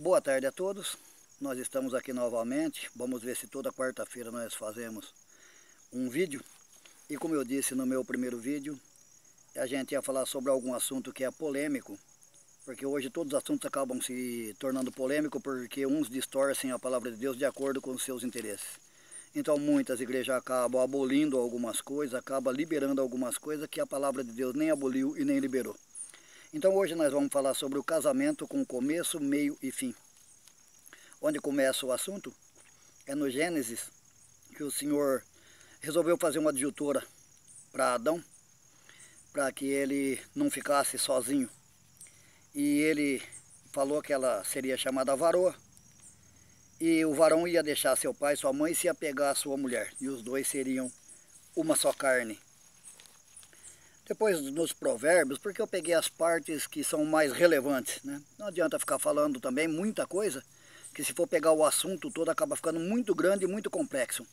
Boa tarde a todos, nós estamos aqui novamente, vamos ver se toda quarta-feira nós fazemos um vídeo. E como eu disse no meu primeiro vídeo, a gente ia falar sobre algum assunto que é polêmico, porque hoje todos os assuntos acabam se tornando polêmicos porque uns distorcem a palavra de Deus de acordo com os seus interesses. Então muitas igrejas acabam abolindo algumas coisas, acabam liberando algumas coisas que a palavra de Deus nem aboliu e nem liberou. Então hoje nós vamos falar sobre o casamento com começo, meio e fim. Onde começa o assunto é no Gênesis, que o Senhor resolveu fazer uma adjutora para Adão, para que ele não ficasse sozinho. E ele falou que ela seria chamada varoa, e o varão ia deixar seu pai e sua mãe e se ia pegar a sua mulher, e os dois seriam uma só carne. Depois nos provérbios, porque eu peguei as partes que são mais relevantes, né? Não adianta ficar falando também muita coisa, que se for pegar o assunto todo acaba ficando muito grande e muito complexo.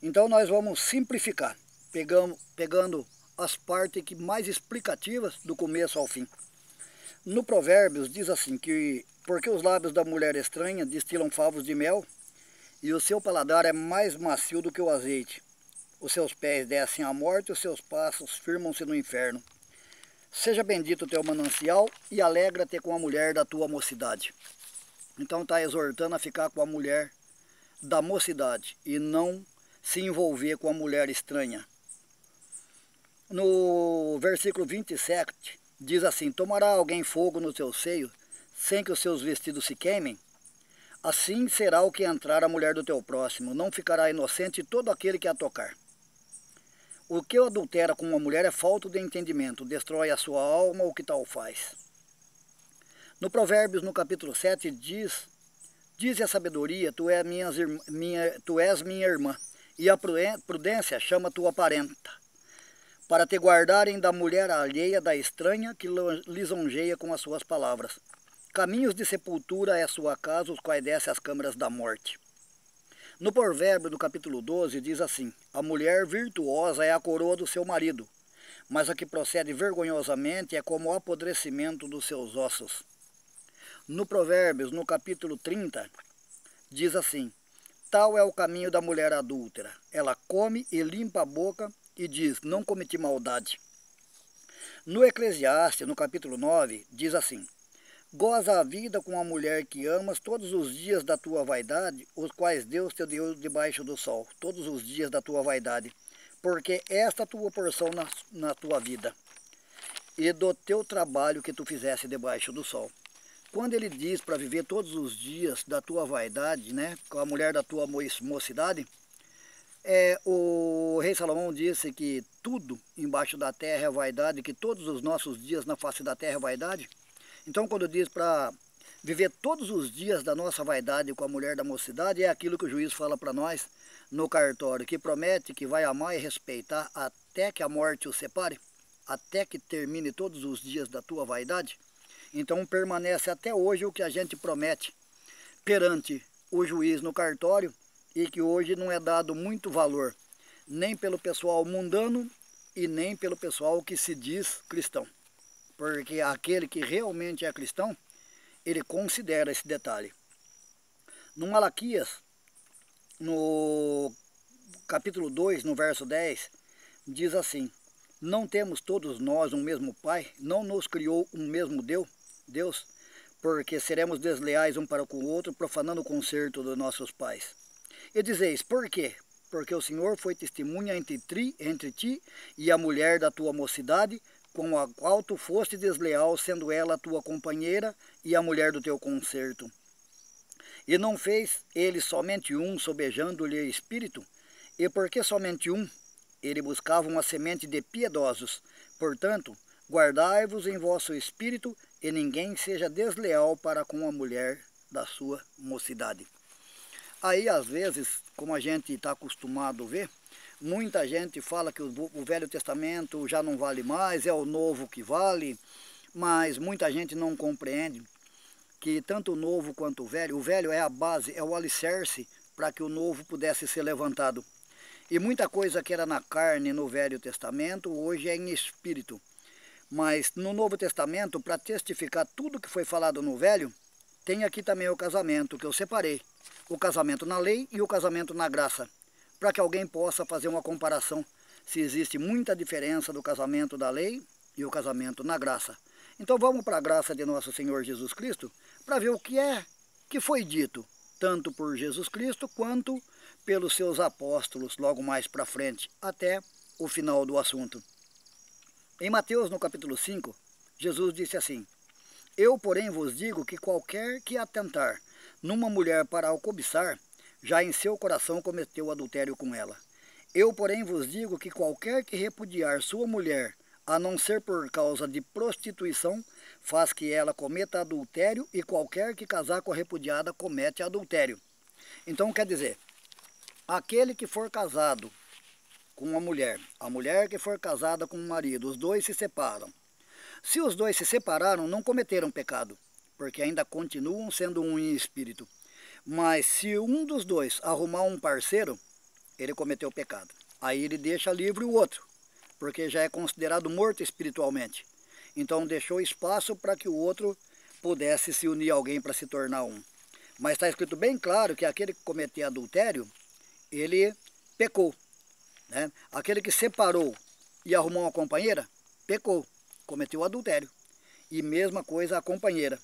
Então nós vamos simplificar, pegando as partes que mais explicativas do começo ao fim. No Provérbios diz assim que porque os lábios da mulher estranha destilam favos de mel e o seu paladar é mais macio do que o azeite. Os seus pés descem à morte, os seus passos firmam-se no inferno. Seja bendito o teu manancial e alegra-te com a mulher da tua mocidade. Então está exortando a ficar com a mulher da mocidade e não se envolver com a mulher estranha. No versículo 27 diz assim: tomará alguém fogo no teu seio, sem que os seus vestidos se queimem? Assim será o que entrar a mulher do teu próximo, não ficará inocente todo aquele que a tocar. O que adultera com uma mulher é falta de entendimento, destrói a sua alma o que tal faz. No Provérbios, no capítulo 7, diz a sabedoria, tu és minha irmã, e a prudência chama tua parenta, para te guardarem da mulher alheia, da estranha, que lisonjeia com as suas palavras. Caminhos de sepultura é a sua casa, os quais desce às câmaras da morte. No Provérbio, do capítulo 12, diz assim: a mulher virtuosa é a coroa do seu marido, mas a que procede vergonhosamente é como o apodrecimento dos seus ossos. No Provérbios, no capítulo 30, diz assim: tal é o caminho da mulher adúltera. Ela come e limpa a boca e diz: não cometi maldade. No Eclesiastes, no capítulo 9, diz assim: goza a vida com a mulher que amas todos os dias da tua vaidade, os quais Deus te deu debaixo do sol, todos os dias da tua vaidade, porque esta é a tua porção na tua vida, e do teu trabalho que tu fizesse debaixo do sol. Quando ele diz para viver todos os dias da tua vaidade, né, com a mulher da tua mocidade, o rei Salomão disse que tudo embaixo da terra é vaidade, que todos os nossos dias na face da terra é vaidade. Então quando diz para viver todos os dias da nossa vaidade com a mulher da mocidade, é aquilo que o juiz fala para nós no cartório, que promete que vai amar e respeitar até que a morte o separe, até que termine todos os dias da tua vaidade. Então permanece até hoje o que a gente promete perante o juiz no cartório, e que hoje não é dado muito valor, nem pelo pessoal mundano e nem pelo pessoal que se diz cristão. Porque aquele que realmente é cristão, ele considera esse detalhe. No Malaquias, no capítulo 2, no verso 10, diz assim: não temos todos nós um mesmo Pai? Não nos criou um mesmo Deus? Porque seremos desleais um para com o outro, profanando o concerto dos nossos pais. E dizeis: por quê? Porque o Senhor foi testemunha entre ti e a mulher da tua mocidade, com a qual tu foste desleal, sendo ela a tua companheira e a mulher do teu concerto. E não fez ele somente um, sobejando-lhe espírito? E porque somente um? Ele buscava uma semente de piedosos. Portanto, guardai-vos em vosso espírito, e ninguém seja desleal para com a mulher da sua mocidade. Aí, às vezes, como a gente está acostumado a ver, muita gente fala que o Velho Testamento já não vale mais, é o Novo que vale, mas muita gente não compreende que tanto o Novo quanto o Velho é a base, é o alicerce para que o Novo pudesse ser levantado. E muita coisa que era na carne no Velho Testamento, hoje é em espírito. Mas no Novo Testamento, para testificar tudo que foi falado no Velho, tem aqui também o casamento que eu separei. O casamento na lei e o casamento na graça. Para que alguém possa fazer uma comparação. Se existe muita diferença do casamento da lei e o casamento na graça. Então vamos para a graça de nosso Senhor Jesus Cristo. Para ver o que foi dito. Tanto por Jesus Cristo quanto pelos seus apóstolos. Logo mais para frente. Até o final do assunto. Em Mateus no capítulo 5. Jesus disse assim: Eu, porém, vos digo que qualquer que atentar numa mulher para a cobiçar, já em seu coração cometeu adultério com ela. Eu, porém, vos digo que qualquer que repudiar sua mulher, a não ser por causa de prostituição, faz que ela cometa adultério, e qualquer que casar com a repudiada comete adultério. Então, quer dizer, aquele que for casado com uma mulher, a mulher que for casada com um marido, os dois se separam. Se os dois se separaram, não cometeram pecado, porque ainda continuam sendo um em espírito. Mas se um dos dois arrumar um parceiro, ele cometeu pecado. Aí ele deixa livre o outro, porque já é considerado morto espiritualmente. Então deixou espaço para que o outro pudesse se unir a alguém para se tornar um. Mas está escrito bem claro que aquele que cometer adultério, ele pecou. Né? Aquele que separou e arrumou uma companheira, pecou. Cometeu adultério. E mesma coisa a companheira.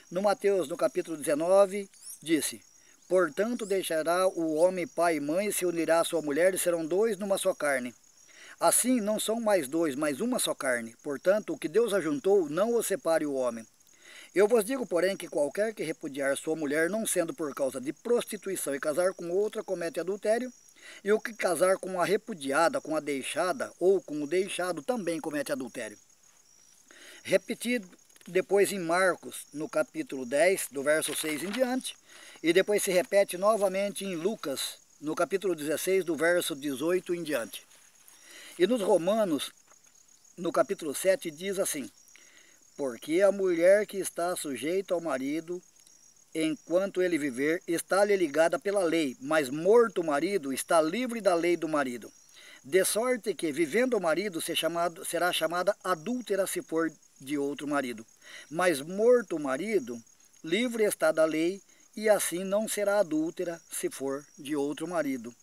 No Mateus, no capítulo 19, disse: Portanto, deixará o homem pai e mãe, e se unirá à sua mulher, e serão dois numa só carne. Assim, não são mais dois, mas uma só carne. Portanto, o que Deus ajuntou, não o separe o homem. Eu vos digo, porém, que qualquer que repudiar sua mulher, não sendo por causa de prostituição, e casar com outra, comete adultério. E o que casar com a repudiada, com a deixada, ou com o deixado, também comete adultério. Repetido depois em Marcos, no capítulo 10, do verso 6 em diante, e depois se repete novamente em Lucas, no capítulo 16, do verso 18 em diante. E nos Romanos, no capítulo 7, diz assim: Porque a mulher que está sujeita ao marido, enquanto ele viver, está-lhe ligada pela lei, mas morto o marido, está livre da lei do marido. De sorte que, vivendo o marido, será chamada adúltera se for de outro marido. Mas morto o marido, livre está da lei, e assim não será adúltera se for de outro marido.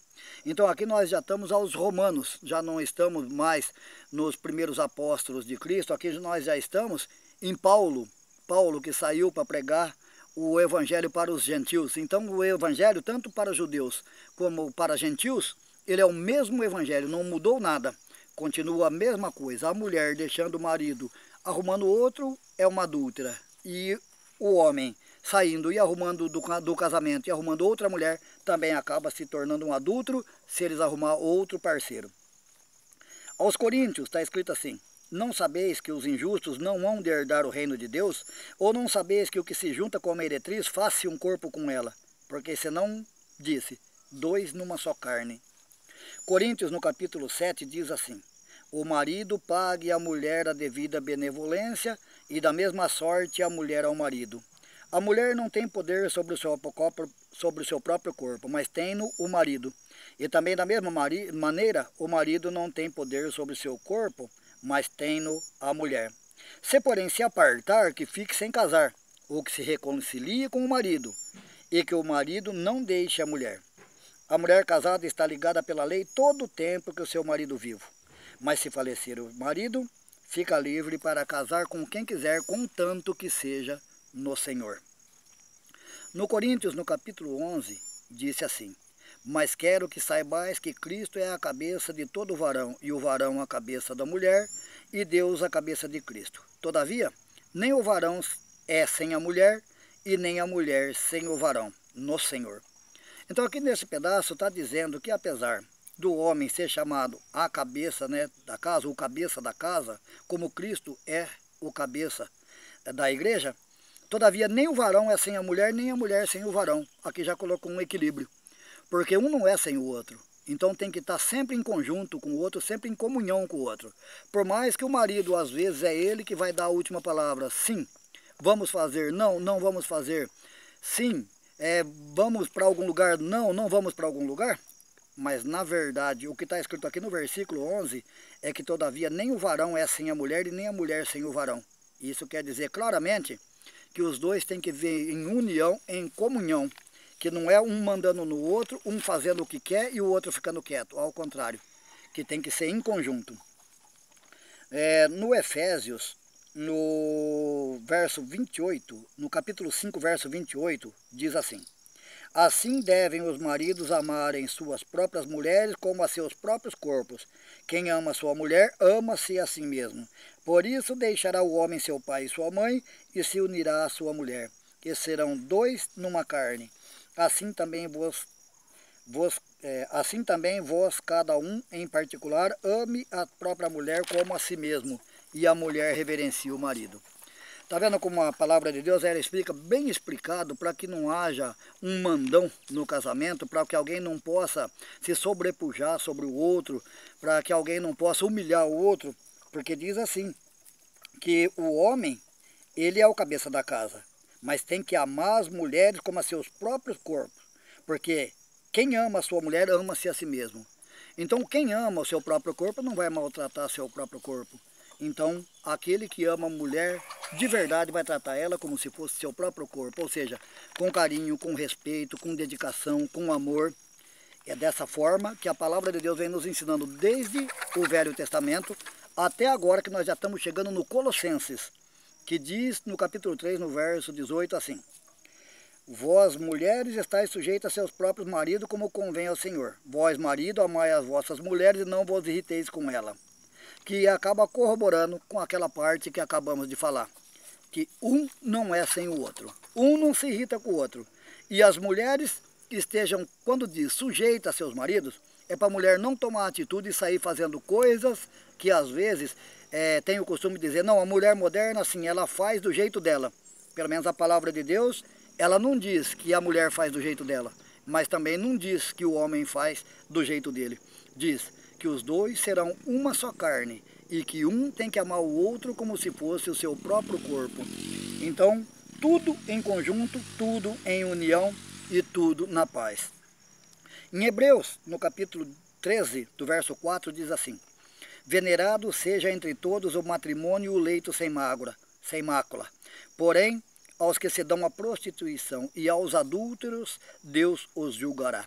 Então aqui nós já estamos aos Romanos, já não estamos mais nos primeiros apóstolos de Cristo, aqui nós já estamos em Paulo que saiu para pregar o evangelho para os gentios. Então o evangelho, tanto para judeus como para gentios, ele é o mesmo evangelho, não mudou nada, continua a mesma coisa. A mulher deixando o marido, arrumando outro, é uma adúltera. E o homem saindo e arrumando do casamento e arrumando outra mulher, também acaba se tornando um adúltero se eles arrumar outro parceiro. Aos Coríntios está escrito assim: Não sabeis que os injustos não hão de herdar o reino de Deus? Ou não sabeis que o que se junta com a meretriz faz-se um corpo com ela? Porque senão, disse, dois numa só carne. Coríntios, no capítulo 7, diz assim: O marido pague à mulher a devida benevolência, e da mesma sorte a mulher ao marido. A mulher não tem poder sobre o seu próprio corpo, mas tem-no o marido. E também da mesma maneira, o marido não tem poder sobre o seu corpo, mas tem-no a mulher. Se, porém, se apartar, que fique sem casar, ou que se reconcilie com o marido, e que o marido não deixe a mulher. A mulher casada está ligada pela lei todo o tempo que o seu marido vivo. Mas se falecer o marido, fica livre para casar com quem quiser, contanto que seja no Senhor. No Coríntios, no capítulo 11, disse assim: Mas quero que saibais que Cristo é a cabeça de todo varão, e o varão a cabeça da mulher, e Deus a cabeça de Cristo. Todavia, nem o varão é sem a mulher, e nem a mulher sem o varão, no Senhor. Então aqui nesse pedaço está dizendo que apesar do homem ser chamado a cabeça, né, da casa, o cabeça da casa, como Cristo é o cabeça da igreja, todavia nem o varão é sem a mulher, nem a mulher sem o varão. Aqui já colocou um equilíbrio, porque um não é sem o outro. Então tem que estar sempre em conjunto com o outro, sempre em comunhão com o outro. Por mais que o marido, às vezes, é ele que vai dar a última palavra. Sim, vamos fazer. Não, não vamos fazer. Sim, vamos para algum lugar. Não, não vamos para algum lugar. Mas, na verdade, o que está escrito aqui no versículo 11 é que, todavia, nem o varão é sem a mulher e nem a mulher sem o varão. Isso quer dizer claramente que os dois têm que viver em união, em comunhão, que não é um mandando no outro, um fazendo o que quer e o outro ficando quieto, ao contrário, que tem que ser em conjunto. No Efésios, no verso 28, no capítulo 5, verso 28, diz assim: assim devem os maridos amarem suas próprias mulheres como a seus próprios corpos. Quem ama sua mulher, ama-se a si mesmo. Por isso deixará o homem seu pai e sua mãe, e se unirá à sua mulher, e serão dois numa carne. Assim também vós, cada um em particular, ame a própria mulher como a si mesmo, e a mulher reverencie o marido. Está vendo como a palavra de Deus ela explica bem explicado para que não haja um mandão no casamento, para que alguém não possa se sobrepujar sobre o outro, para que alguém não possa humilhar o outro, porque diz assim, que o homem, ele é o cabeça da casa, mas tem que amar as mulheres como a seus próprios corpos, porque quem ama a sua mulher, ama-se a si mesmo. Então quem ama o seu próprio corpo não vai maltratar seu próprio corpo. Então, aquele que ama a mulher, de verdade, vai tratar ela como se fosse seu próprio corpo, ou seja, com carinho, com respeito, com dedicação, com amor. É dessa forma que a palavra de Deus vem nos ensinando desde o Velho Testamento até agora, que nós já estamos chegando no Colossenses, que diz no capítulo 3, no verso 18, assim: vós, mulheres, estáis sujeitas a seus próprios maridos, como convém ao Senhor. Vós, marido, amai as vossas mulheres e não vos irriteis com ela. Que acaba corroborando com aquela parte que acabamos de falar, que um não é sem o outro, um não se irrita com o outro. E as mulheres estejam, quando diz sujeita a seus maridos, é para a mulher não tomar atitude e sair fazendo coisas que às vezes tem o costume de dizer, não, a mulher moderna assim, ela faz do jeito dela. Pelo menos a palavra de Deus, ela não diz que a mulher faz do jeito dela, mas também não diz que o homem faz do jeito dele. Diz que os dois serão uma só carne e que um tem que amar o outro como se fosse o seu próprio corpo. Então, tudo em conjunto, tudo em união e tudo na paz. Em Hebreus, no capítulo 13, do verso 4, diz assim: venerado seja entre todos o matrimônio e o leito sem mácula. Porém, aos que se dão à prostituição e aos adúlteros, Deus os julgará.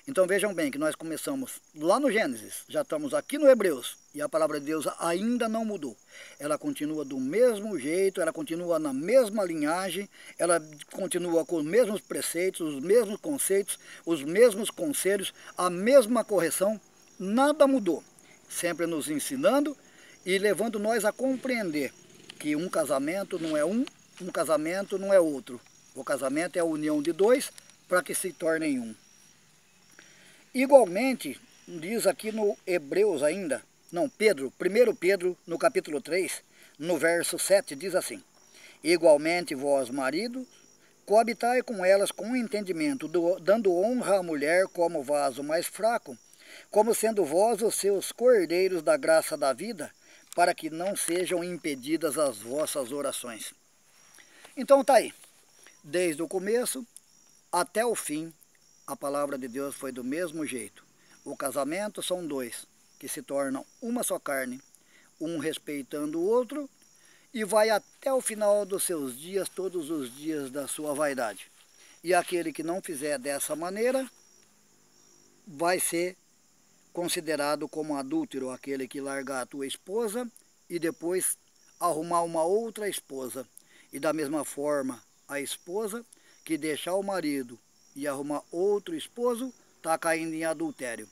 Então vejam bem que nós começamos lá no Gênesis, já estamos aqui no Hebreus, e a palavra de Deus ainda não mudou. Ela continua do mesmo jeito, ela continua na mesma linhagem, ela continua com os mesmos preceitos, os mesmos conceitos, os mesmos conselhos, a mesma correção, nada mudou. Sempre nos ensinando e levando nós a compreender que um casamento não é um casamento não é outro. O casamento é a união de dois para que se tornem um. Igualmente, diz aqui no Hebreus ainda, não, 1 Pedro, no capítulo 3, no verso 7, diz assim: igualmente vós, maridos, coabitai com elas com entendimento, dando honra à mulher como vaso mais fraco, como sendo vós os seus cordeiros da graça da vida, para que não sejam impedidas as vossas orações. Então está aí, desde o começo até o fim, a palavra de Deus foi do mesmo jeito. O casamento são dois, que se tornam uma só carne, um respeitando o outro, e vai até o final dos seus dias, todos os dias da sua vaidade. E aquele que não fizer dessa maneira, vai ser considerado como adúltero, aquele que largar a tua esposa e depois arrumar uma outra esposa. E da mesma forma, a esposa que deixar o marido e arrumar outro esposo, está caindo em adultério.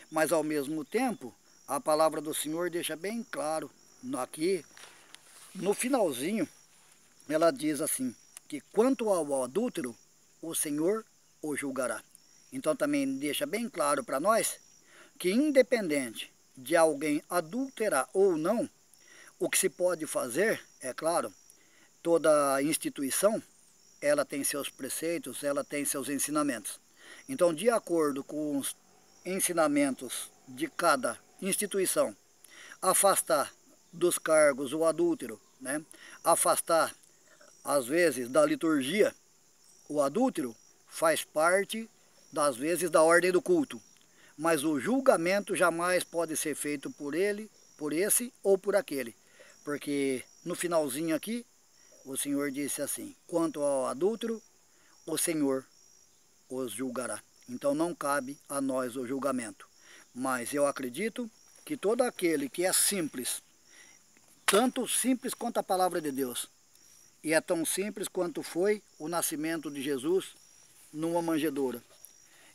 Mas ao mesmo tempo, a palavra do Senhor deixa bem claro, aqui, no finalzinho, ela diz assim, que quanto ao adúltero, o Senhor o julgará. Então também deixa bem claro para nós, que independente de alguém adulterar ou não, o que se pode fazer, é claro, toda instituição, ela tem seus preceitos, ela tem seus ensinamentos. Então, de acordo com os ensinamentos de cada instituição, afastar dos cargos o adúltero, né? Afastar, às vezes, da liturgia, o adúltero faz parte, das vezes, da ordem do culto. Mas o julgamento jamais pode ser feito por ele, por esse ou por aquele. Porque no finalzinho aqui, o Senhor disse assim: quanto ao adúltero, o Senhor os julgará. Então não cabe a nós o julgamento. Mas eu acredito que todo aquele que é simples, tanto simples quanto a palavra de Deus, e é tão simples quanto foi o nascimento de Jesus numa manjedoura,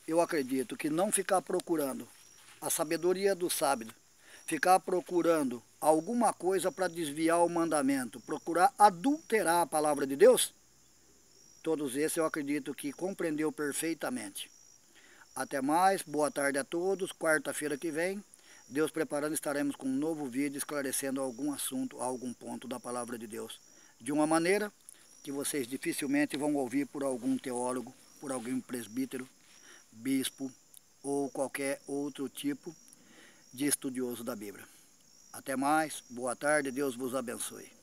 eu acredito que não ficar procurando a sabedoria do sábio, ficar procurando alguma coisa para desviar o mandamento, procurar adulterar a palavra de Deus, todos esses eu acredito que compreendeu perfeitamente. Até mais, boa tarde a todos. Quarta-feira que vem, Deus preparando, estaremos com um novo vídeo esclarecendo algum assunto, algum ponto da palavra de Deus, de uma maneira que vocês dificilmente vão ouvir por algum teólogo, por algum presbítero, bispo ou qualquer outro tipo de estudioso da Bíblia. Até mais, boa tarde, Deus vos abençoe.